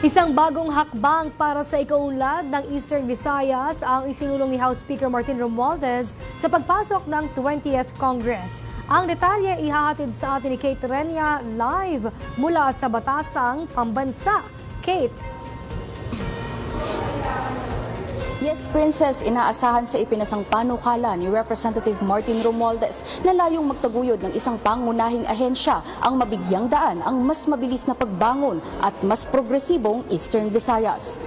Isang bagong hakbang para sa ikaunlad ng Eastern Visayas ang isinulong ni House Speaker Martin Romualdez sa pagpasok ng 20th Congress. Ang detalye ihahatid sa atin ni Kate Renya live mula sa Batasang Pambansa. Kate. Yes, Princess, inaasahan sa ipinasang panukala ni Representative Martin Romualdez na layong magtaguyod ng isang pangunahing ahensya ang mabigyang daan ang mas mabilis na pagbangon at mas progresibong Eastern Visayas.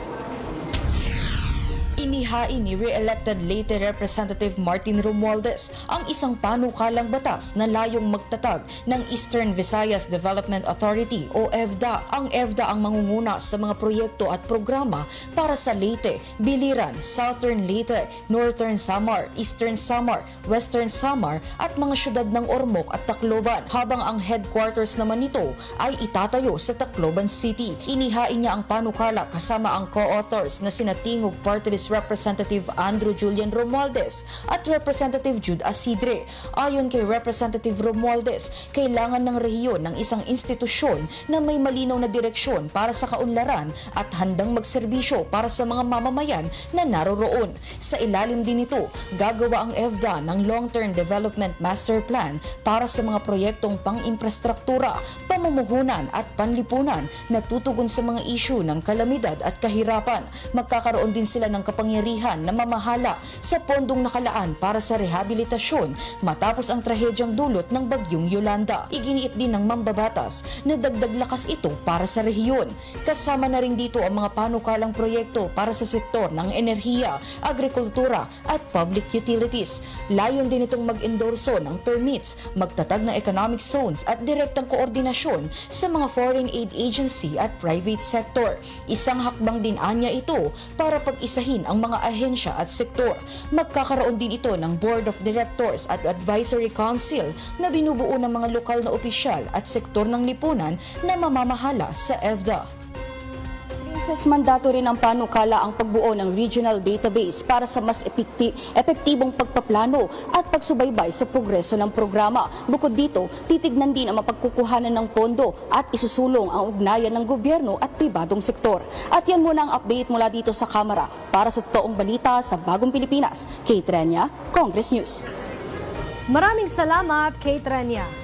Inihain ni re-elected Leyte Representative Martin Romualdez ang isang panukalang batas na layong magtatag ng Eastern Visayas Development Authority o EVDA. Ang EVDA ang mangunguna sa mga proyekto at programa para sa Leyte, Biliran, Southern Leyte, Northern Samar, Eastern Samar, Western Samar at mga syudad ng Ormoc at Tacloban, habang ang headquarters naman nito ay itatayo sa Tacloban City. Inihain niya ang panukala kasama ang co-authors na sina Tingog Party List Representative Andrew Julian Romualdez at Representative Jude Asidre. Ayon kay Representative Romualdez, kailangan ng rehiyon ng isang institusyon na may malinaw na direksyon para sa kaunlaran at handang magserbisyo para sa mga mamamayan na naroroon. Sa ilalim din nito, gagawa ang EVDA ng Long-Term Development Master Plan para sa mga proyektong pang-imprastruktura, pamumuhunan at panlipunan na tutugon sa mga isyu ng kalamidad at kahirapan. Magkakaroon din sila ng kapangyarihan na mamahala sa pondong nakalaan para sa rehabilitasyon matapos ang trahedyang dulot ng bagyong Yolanda. Iginiit din ng mambabatas na dagdag lakas ito para sa rehiyon. Kasama na rin dito ang mga panukalang proyekto para sa sektor ng enerhiya, agrikultura at public utilities. Layon din itong mag-endorso ng permits, magtatag ng economic zones at direktang koordinasyon sa mga foreign aid agency at private sector. Isang hakbang din anya ito para pag-isahin ang mga ahensya at sektor. Magkakaroon din ito ng Board of Directors at Advisory Council na binubuo ng mga lokal na opisyal at sektor ng lipunan na mamamahala sa EVDA. Princess, mandato rin ang panukala ang pagbuo ng regional database para sa mas epektibong pagpaplano at pagsubaybay sa progreso ng programa. Bukod dito, titignan din ang mapagkukuhanan ng pondo at isusulong ang ugnayan ng gobyerno at pribadong sektor. At yan muna ang update mula dito sa Kamara. Para sa totoong balita sa Bagong Pilipinas, Kate Renya, Congress News. Maraming salamat, Kate Renya.